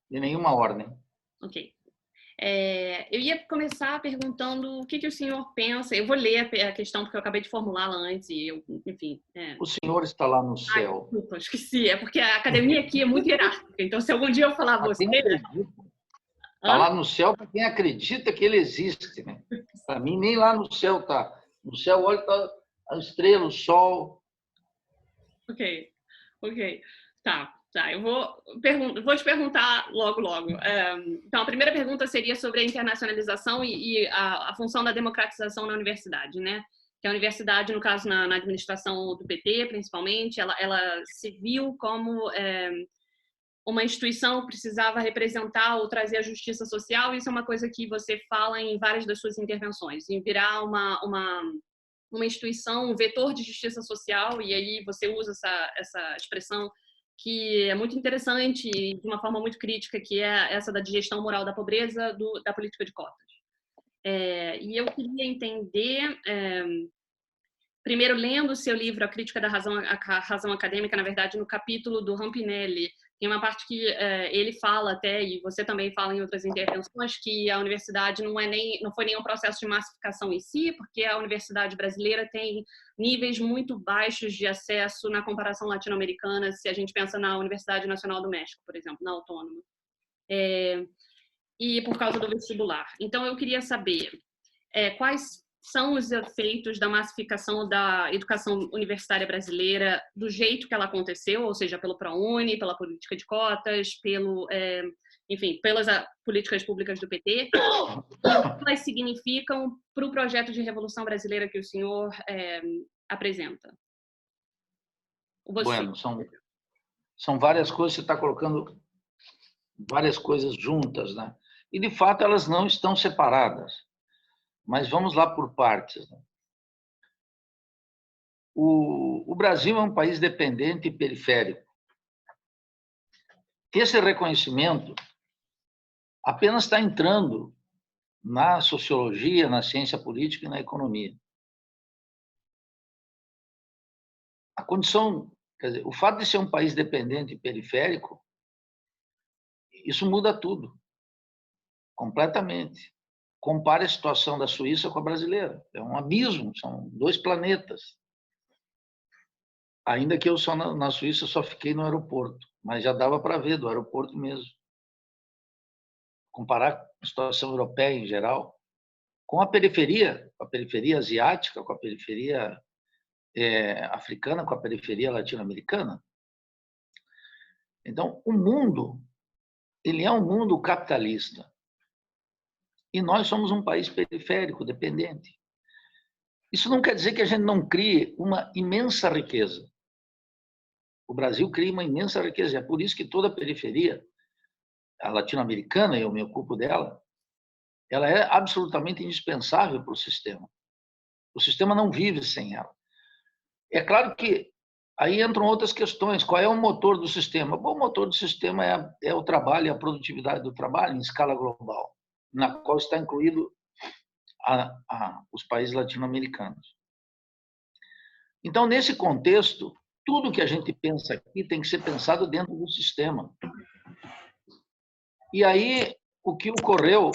de nenhuma ordem. Ok. Eu ia começar perguntando o que o senhor pensa. Eu vou ler a questão porque eu acabei de formulá-la antes e eu, enfim. O senhor está lá no Ai, céu. desculpa, esqueci. É porque a academia aqui é muito hierárquica. Então, se algum dia eu falar Para você... quem acredita, está Hã? lá no céu para quem acredita que ele existe, né? Para mim, nem lá no céu está. No céu, olha, está a estrela, o sol. Ok. Tá. Eu vou te perguntar logo. Então, a primeira pergunta seria sobre a internacionalização e a função da democratização na universidade, né? Que a universidade, no caso, na administração do PT, principalmente, ela se viu como uma instituição que precisava representar ou trazer a justiça social. Isso é uma coisa que você fala em várias das suas intervenções, em virar uma instituição, um vetor de justiça social, e aí você usa essa expressão que é muito interessante e de uma forma muito crítica, que é essa da digestão moral da pobreza da política de cotas. E eu queria entender, primeiro lendo o seu livro A Crítica da Razão, a Razão Acadêmica, na verdade, no capítulo do Rampinelli, tem uma parte que ele fala até, e você também fala em outras intervenções, que a universidade não foi nem um processo de massificação em si, porque a universidade brasileira tem níveis muito baixos de acesso na comparação latino-americana, se a gente pensa na Universidade Nacional do México, por exemplo, na Autônoma. E por causa do vestibular. Então, eu queria saber quais são os efeitos da massificação da educação universitária brasileira do jeito que ela aconteceu, ou seja, pelo ProUni, pela política de cotas, enfim, pelas políticas públicas do PT, e o que elas significam para o projeto de revolução brasileira que o senhor apresenta. Bueno, são várias coisas, você está colocando várias coisas juntas, né? E, de fato, elas não estão separadas. Mas vamos lá por partes. O Brasil é um país dependente e periférico. Esse reconhecimento apenas está entrando na sociologia, na ciência política e na economia. A condição, quer dizer, o fato de ser um país dependente e periférico, isso muda tudo, completamente. Compare a situação da Suíça com a brasileira. É um abismo, são dois planetas. Ainda que eu na Suíça só fiquei no aeroporto, mas já dava para ver do aeroporto mesmo. Comparar a situação europeia em geral com a periferia asiática, com a periferia africana, com a periferia latino-americana. Então, o mundo, ele é um mundo capitalista. E nós somos um país periférico, dependente. Isso não quer dizer que a gente não crie uma imensa riqueza. O Brasil cria uma imensa riqueza. É por isso que toda a periferia, a latino-americana, eu me ocupo dela, ela é absolutamente indispensável para o sistema. O sistema não vive sem ela. É claro que aí entram outras questões. Qual é o motor do sistema? Bom, o motor do sistema é o trabalho e a produtividade do trabalho em escala global, na qual está incluído os países latino-americanos. Então, nesse contexto, tudo que a gente pensa aqui tem que ser pensado dentro do sistema. E aí, o que ocorreu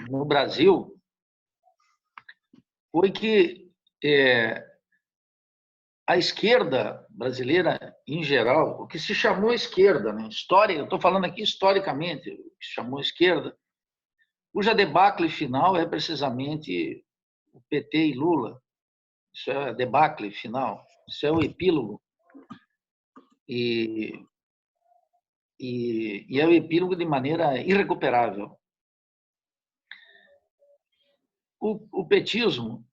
no Brasil foi que a esquerda brasileira, em geral, o que se chamou esquerda, né? Eu estou falando aqui historicamente, o que se chamou esquerda, cuja debacle final é precisamente o PT e Lula. Isso é a debacle final, isso é o epílogo. E é o epílogo de maneira irrecuperável. O petismo,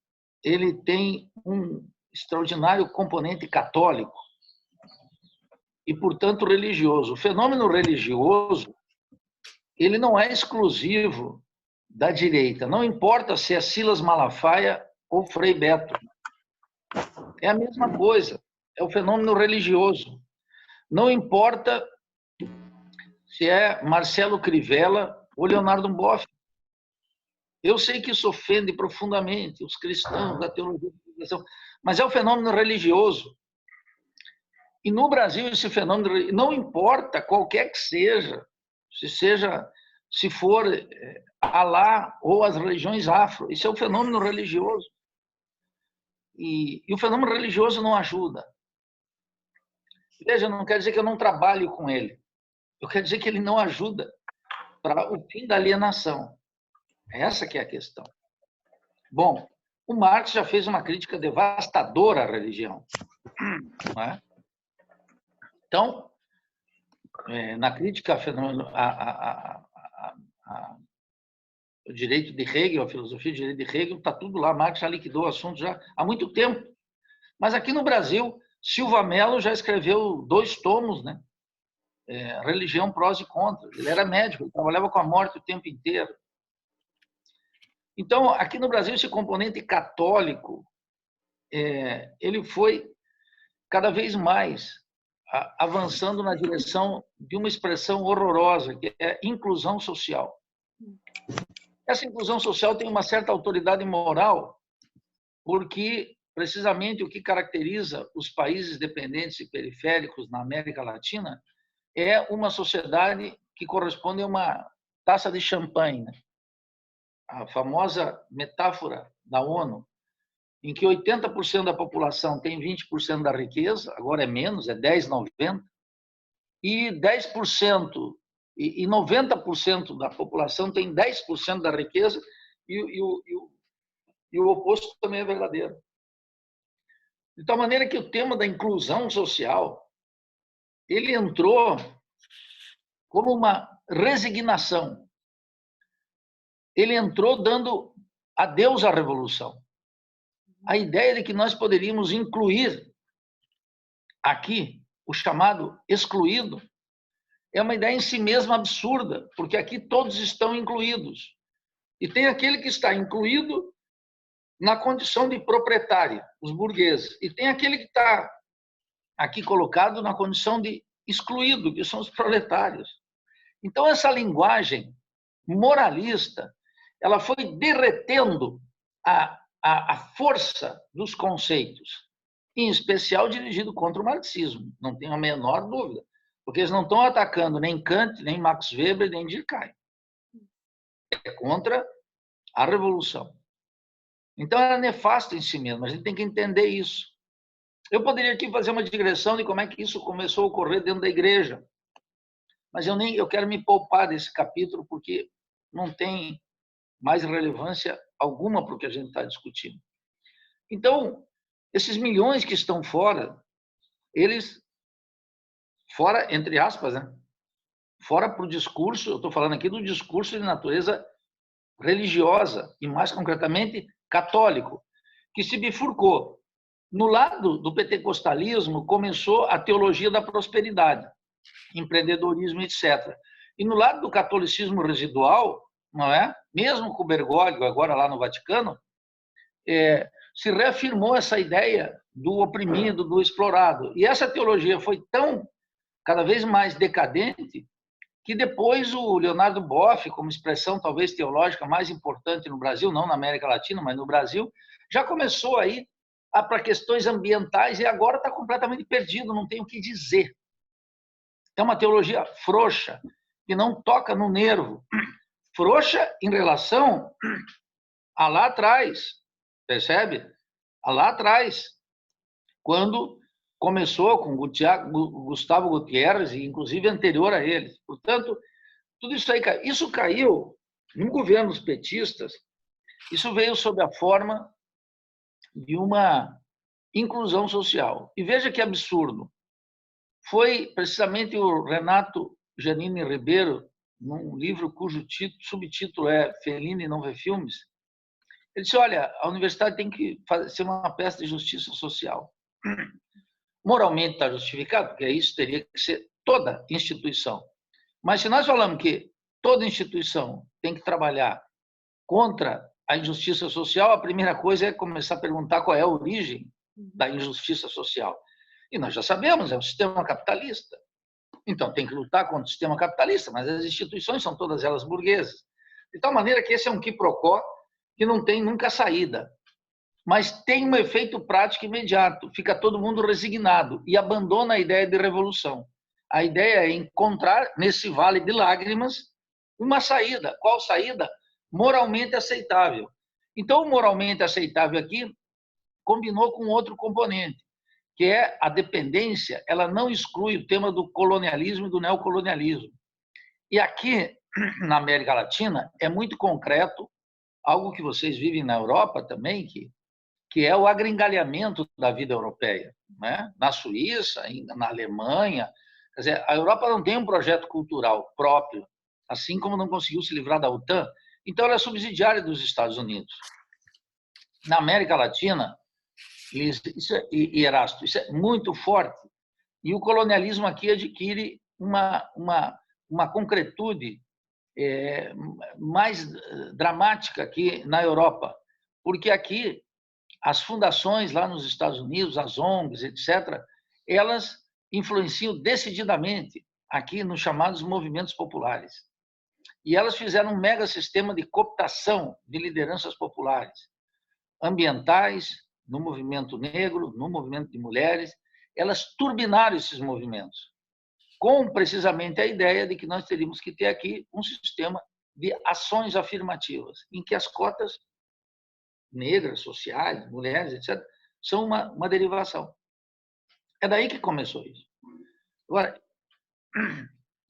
ele tem um extraordinário componente católico e, portanto, religioso. O fenômeno religioso, ele não é exclusivo da direita. Não importa se é Silas Malafaia ou Frei Beto. É a mesma coisa. É o fenômeno religioso. Não importa se é Marcelo Crivella ou Leonardo Boff. Eu sei que isso ofende profundamente os cristãos da teologia da libertação, mas é o fenômeno religioso. E no Brasil, esse fenômeno, não importa qualquer que seja, se for Alá ou as religiões afro. Isso é um fenômeno religioso. E o fenômeno religioso não ajuda. Veja, não quer dizer que eu não trabalho com ele. Eu quero dizer que ele não ajuda para o fim da alienação. Essa que é a questão. Bom, o Marx já fez uma crítica devastadora à religião. Não é? Então, na crítica ao direito de Hegel, a filosofia de direito de Hegel, está tudo lá. Marx já liquidou o assunto já há muito tempo. Mas aqui no Brasil, Silva Mello já escreveu 2 tomos, né? Religião, prós e contras. Ele era médico, ele trabalhava com a morte o tempo inteiro. Então, aqui no Brasil, esse componente católico, ele foi cada vez mais avançando na direção de uma expressão horrorosa, que é inclusão social. Essa inclusão social tem uma certa autoridade moral, porque precisamente o que caracteriza os países dependentes e periféricos na América Latina é uma sociedade que corresponde a uma taça de champanhe, né? A famosa metáfora da ONU, em que 80% da população tem 20% da riqueza, agora é menos, é 10,90%, e 10% e 90% da população tem 10% da riqueza, e o oposto também é verdadeiro. De tal maneira que o tema da inclusão social, ele entrou como uma resignação. Ele entrou dando adeus à revolução. A ideia de que nós poderíamos incluir aqui o chamado excluído é uma ideia em si mesma absurda, porque aqui todos estão incluídos. E tem aquele que está incluído na condição de proprietário, os burgueses. E tem aquele que está aqui colocado na condição de excluído, que são os proletários. Então, essa linguagem moralista, ela foi derretendo a força dos conceitos, em especial dirigido contra o marxismo, não tenho a menor dúvida, porque eles não estão atacando nem Kant, nem Max Weber, nem Durkheim. É contra a revolução. Então, era nefasto em si mesmo, a gente tem que entender isso. Eu poderia aqui fazer uma digressão de como é que isso começou a ocorrer dentro da igreja, mas eu quero me poupar desse capítulo, porque não tem mais relevância alguma para o que a gente está discutindo. Então, esses milhões que estão fora, eles, fora, entre aspas, né? Fora para o discurso, eu estou falando aqui do discurso de natureza religiosa, e mais concretamente católico, que se bifurcou. No lado do pentecostalismo, começou a teologia da prosperidade, empreendedorismo, etc. E no lado do catolicismo residual, não é? Mesmo com o Bergoglio, agora lá no Vaticano, se reafirmou essa ideia do oprimido, do explorado. E essa teologia foi tão, cada vez mais decadente, que depois o Leonardo Boff, como expressão talvez teológica mais importante no Brasil, não na América Latina, mas no Brasil, já começou aí para questões ambientais e agora está completamente perdido, não tem o que dizer. É uma teologia frouxa, que não toca no nervo. Frouxa em relação a lá atrás, percebe? A lá atrás, quando começou com Gustavo Gutierrez, e inclusive anterior a eles. Portanto, tudo isso aí, isso caiu em governos petistas, isso veio sob a forma de uma inclusão social. E veja que absurdo. Foi precisamente o Renato Giannini Ribeiro, num livro cujo subtítulo é Fellini não vê filmes, ele disse, olha, a universidade tem que ser uma peça de justiça social. Moralmente está justificado, porque isso teria que ser toda instituição. Mas se nós falamos que toda instituição tem que trabalhar contra a injustiça social, a primeira coisa é começar a perguntar qual é a origem da injustiça social. E nós já sabemos, é o sistema capitalista. Então, tem que lutar contra o sistema capitalista, mas as instituições são todas elas burguesas. De tal maneira que esse é um quiprocó que não tem nunca saída. Mas tem um efeito prático imediato. Fica todo mundo resignado e abandona a ideia de revolução. a ideia é encontrar nesse vale de lágrimas uma saída. Qual saída? Moralmente aceitável. Então, o moralmente aceitável aqui combinou com outro componente, que é a dependência. Ela não exclui o tema do colonialismo e do neocolonialismo. E aqui, na América Latina, é muito concreto, algo que vocês vivem na Europa também, que é o agringalhamento da vida europeia, né? Na Suíça, na Alemanha. Quer dizer, a Europa não tem um projeto cultural próprio, assim como não conseguiu se livrar da OTAN, então ela é subsidiária dos Estados Unidos. Na América Latina, Erasto, isso é muito forte. E o colonialismo aqui adquire uma concretude mais dramática aqui na Europa, porque aqui as fundações lá nos Estados Unidos, as ONGs, etc., elas influenciam decididamente aqui nos chamados movimentos populares. E elas fizeram um mega sistema de cooptação de lideranças populares, ambientais, no movimento negro, no movimento de mulheres. Elas turbinaram esses movimentos, com precisamente a ideia de que nós teríamos que ter aqui um sistema de ações afirmativas, em que as cotas negras, sociais, mulheres, etc., são uma derivação. É daí que começou isso. Agora,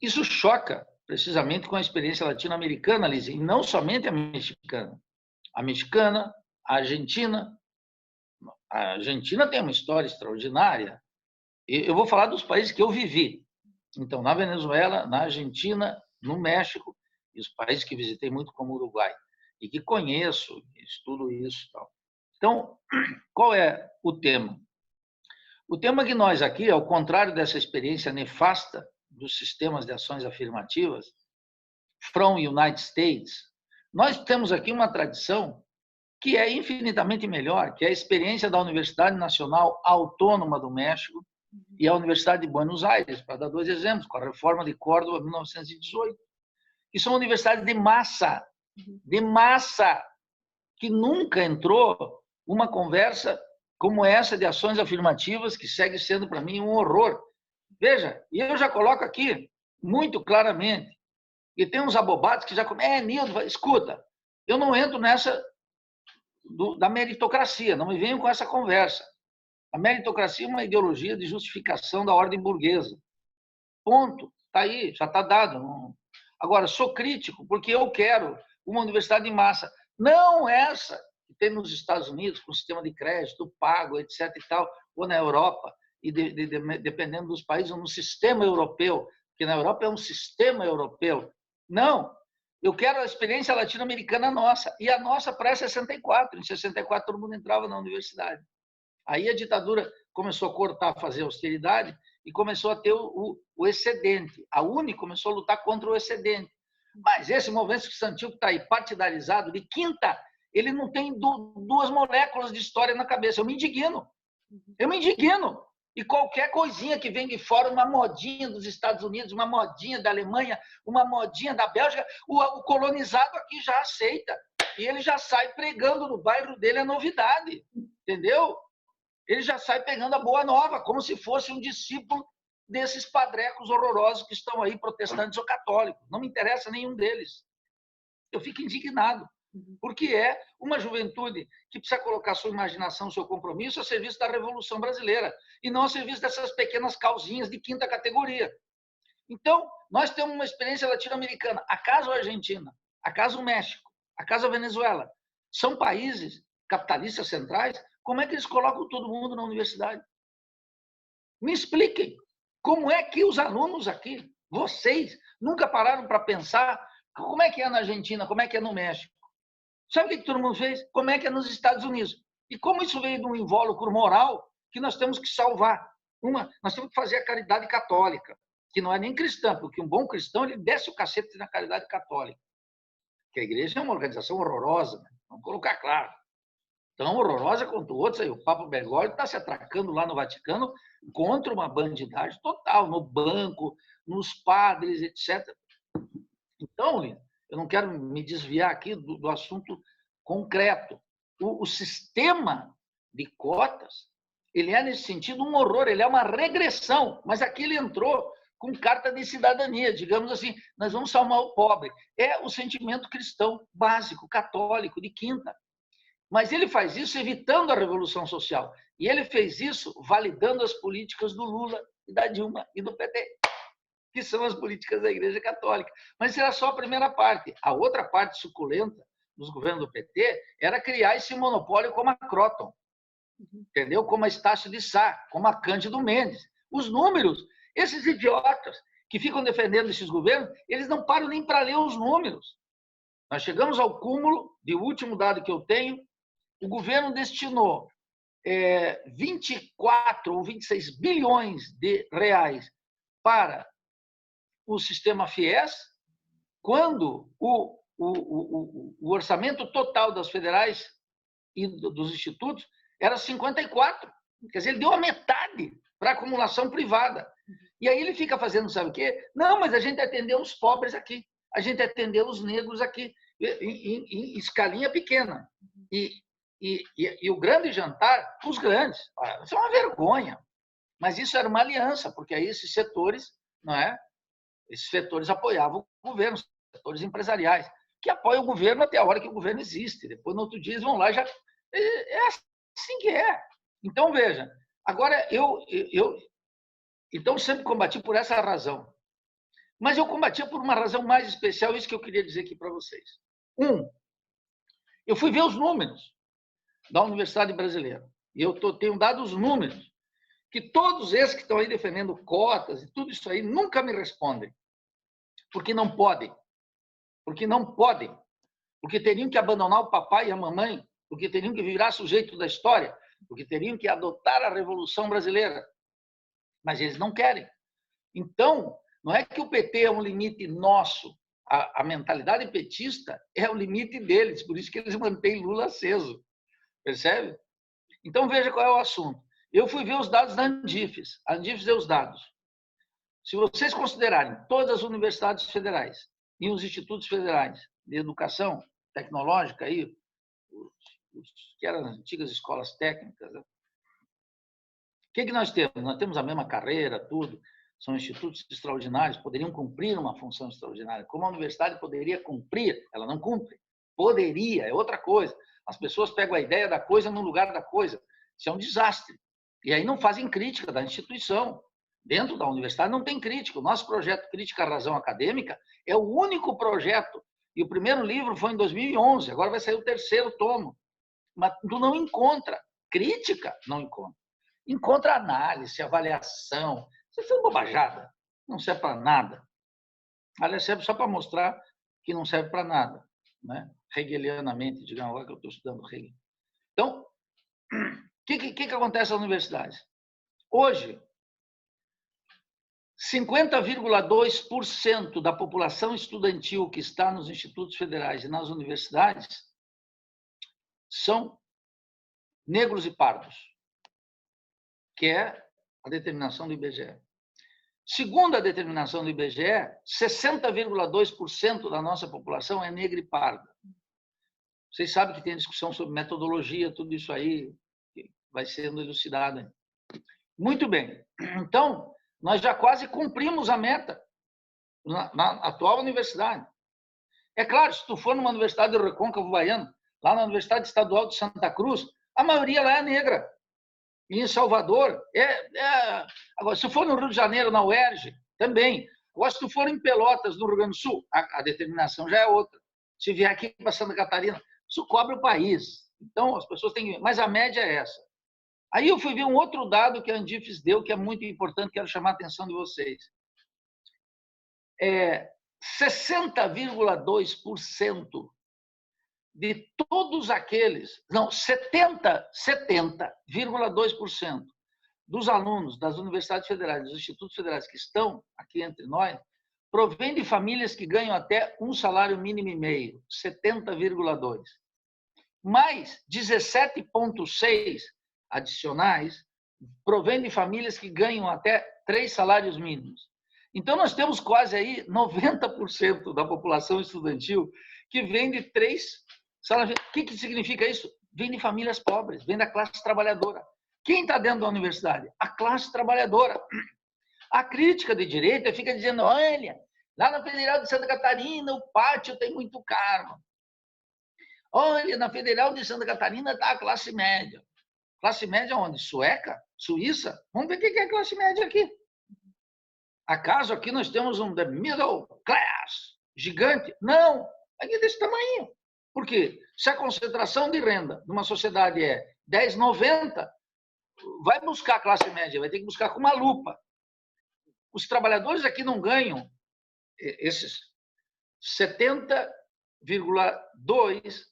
isso choca precisamente com a experiência latino-americana, Liz, e não somente a mexicana. A mexicana, a Argentina. A Argentina tem uma história extraordinária. Eu vou falar dos países que eu vivi. Então, na Venezuela, na Argentina, no México, e os países que visitei muito, como o Uruguai, e que conheço, estudo isso. Então, qual é o tema? O tema que nós aqui, ao contrário dessa experiência nefasta dos sistemas de ações afirmativas, from United States, nós temos aqui uma tradição que é infinitamente melhor, que é a experiência da Universidade Nacional Autônoma do México e a Universidade de Buenos Aires, para dar dois exemplos, com a reforma de Córdoba, 1918, que são universidades de massa, que nunca entrou uma conversa como essa de ações afirmativas, que segue sendo para mim um horror. Veja, e eu já coloco aqui muito claramente, e tem uns abobados que já Nildo, escuta, eu não entro nessa da meritocracia, não me venham com essa conversa. A meritocracia é uma ideologia de justificação da ordem burguesa. Ponto. Está aí, já está dado. Agora, sou crítico porque eu quero uma universidade em massa. Não essa que tem nos Estados Unidos, com sistema de crédito pago, etc. e tal, ou na Europa, e dependendo dos países, ou no sistema europeu, porque na Europa é um sistema europeu. Não. Eu quero a experiência latino-americana nossa. E a nossa pré-64. Em 64, todo mundo entrava na universidade. Aí a ditadura começou a cortar, fazer austeridade e começou a ter o excedente. A UNE começou a lutar contra o excedente. Mas esse movimento estudantil que está aí partidarizado, de quinta, ele não tem duas moléculas de história na cabeça. Eu me indigno. E qualquer coisinha que vem de fora, uma modinha dos Estados Unidos, uma modinha da Alemanha, uma modinha da Bélgica, o colonizado aqui já aceita. E ele já sai pregando no bairro dele a novidade. Entendeu? Ele já sai pegando a boa nova, como se fosse um discípulo desses padrecos horrorosos que estão aí, protestantes ou católicos. Não me interessa nenhum deles. Eu fico indignado, porque é uma juventude que precisa colocar sua imaginação, seu compromisso a serviço da Revolução Brasileira, e não a serviço dessas pequenas causinhas de quinta categoria. Então, nós temos uma experiência latino-americana. Acaso a Argentina, acaso o México, acaso a Venezuela, são países capitalistas centrais. Como é que eles colocam todo mundo na universidade? Me expliquem. Como é que os alunos aqui, vocês, nunca pararam para pensar como é que é na Argentina, como é que é no México? Sabe o que todo mundo fez? Como é que é nos Estados Unidos? E como isso veio de um invólucro moral que nós temos que salvar? Nós temos que fazer a caridade católica, que não é nem cristã, porque um bom cristão ele desce o cacete na caridade católica. Porque a igreja é uma organização horrorosa, né? Vamos colocar claro. Tão horrorosa quanto outros. Aí, o Papa Bergoglio está se atracando lá no Vaticano contra uma bandidagem total, no banco, nos padres, etc. Então, Lina, eu não quero me desviar aqui do assunto concreto. O sistema de cotas, ele é, nesse sentido, um horror, ele é uma regressão, mas aqui ele entrou com carta de cidadania, digamos assim, nós vamos salvar o pobre. É o sentimento cristão básico, católico, de quinta. Mas ele faz isso evitando a revolução social. E ele fez isso validando as políticas do Lula, e da Dilma e do PT, que são as políticas da Igreja Católica. Mas isso era só a primeira parte. A outra parte suculenta dos governos do PT era criar esse monopólio como a Croton, entendeu? Como a Estácio de Sá, como a Cândido Mendes. Os números, esses idiotas que ficam defendendo esses governos, eles não param nem para ler os números. Nós chegamos ao cúmulo, de último dado que eu tenho, o governo destinou 24 ou 26 bilhões de reais para o sistema FIES, quando o orçamento total das federais e dos institutos era 54. Quer dizer, ele deu a metade para a acumulação privada. E aí ele fica fazendo, sabe o quê? Não, mas a gente atendeu os pobres aqui, a gente atendeu os negros aqui, em escalinha pequena. E o grande jantar, os grandes. Isso é uma vergonha. Mas isso era uma aliança, porque aí esses setores, não é? Esses setores apoiavam o governo, setores empresariais, que apoiam o governo até a hora que o governo existe. Depois, no outro dia, eles vão lá e já... É assim que é. Então, veja, agora então sempre combati por essa razão. Mas eu combatia por uma razão mais especial, isso que eu queria dizer aqui para vocês. Eu fui ver os números da Universidade Brasileira. E eu tenho dado os números, que todos esses que estão aí defendendo cotas e tudo isso aí nunca me respondem. Porque não podem. Porque não podem. Porque teriam que abandonar o papai e a mamãe, porque teriam que virar sujeito da história, porque teriam que adotar a Revolução Brasileira. Mas eles não querem. Então, não é que o PT é um limite nosso. A mentalidade petista é o limite deles, por isso que eles mantêm Lula aceso. Percebe? Então, veja qual é o assunto. Eu fui ver os dados da Andifes. A Andifes deu os dados. Se vocês considerarem todas as universidades federais e os institutos federais de educação tecnológica, aí, que eram as antigas escolas técnicas, né? O que nós temos? Nós temos a mesma carreira, tudo. São institutos extraordinários, poderiam cumprir uma função extraordinária. Como a universidade poderia cumprir, ela não cumpre. Poderia, é outra coisa. As pessoas pegam a ideia da coisa no lugar da coisa. Isso é um desastre. E aí não fazem crítica da instituição. Dentro da universidade não tem crítica. O nosso projeto Crítica à Razão Acadêmica é o único projeto. E o primeiro livro foi em 2011, agora vai sair o terceiro tomo. Mas tu não encontra crítica, não encontra. Encontra análise, avaliação. Isso é bobajada. Não serve para nada. Aliás, serve só para mostrar que não serve para nada, né? Hegelianamente, digamos, agora que eu estou estudando Hegel. Então, o que acontece nas universidades? Hoje, 50,2% da população estudantil que está nos institutos federais e nas universidades são negros e pardos, que é a determinação do IBGE. Segundo a determinação do IBGE, 60,2% da nossa população é negra e parda. Vocês sabem que tem discussão sobre metodologia, tudo isso aí que vai sendo elucidado. Muito bem. Então, nós já quase cumprimos a meta na atual universidade. É claro, se tu for numa universidade do Recôncavo Baiano, lá na Universidade Estadual de Santa Cruz, a maioria lá é negra. E em Salvador, agora, se for no Rio de Janeiro, na UERJ, também. Agora, se tu for em Pelotas, no Rio Grande do Sul, a determinação já é outra. Se vier aqui para Santa Catarina, isso cobre o país. Então, as pessoas têm que... Mas a média é essa. Aí eu fui ver um outro dado que a Andifes deu, que é muito importante, quero chamar a atenção de vocês. 60,2% de todos aqueles, não, 70,2% dos alunos das universidades federais, dos institutos federais que estão aqui entre nós, provém de famílias que ganham até um salário mínimo e meio, 70,2%. Mais 17,6% adicionais provém de famílias que ganham até 3 salários mínimos. Então, nós temos quase aí 90% da população estudantil que vem de 3 salários. O que significa isso? Vem de famílias pobres, vem da classe trabalhadora. Quem está dentro da universidade? A classe trabalhadora. A crítica de direita fica dizendo, olha, lá na Federal de Santa Catarina o pátio tem muito caro. Olha, na Federal de Santa Catarina está a classe média. Classe média onde? Sueca? Suíça? Vamos ver o que é classe média aqui. Acaso aqui nós temos um the middle class gigante? Não, aqui é desse tamanho. Por quê? Se a concentração de renda de uma sociedade é 10,90, vai buscar a classe média, vai ter que buscar com uma lupa. Os trabalhadores aqui não ganham esses 70,2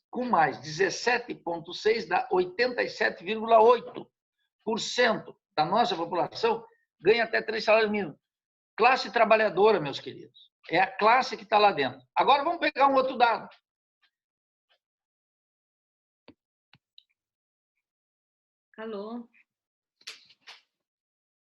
com mais 17,6 dá 87,8% da nossa população ganha até 3 salários mínimos. Classe trabalhadora, meus queridos. É a classe que está lá dentro. Agora vamos pegar um outro dado. Alô?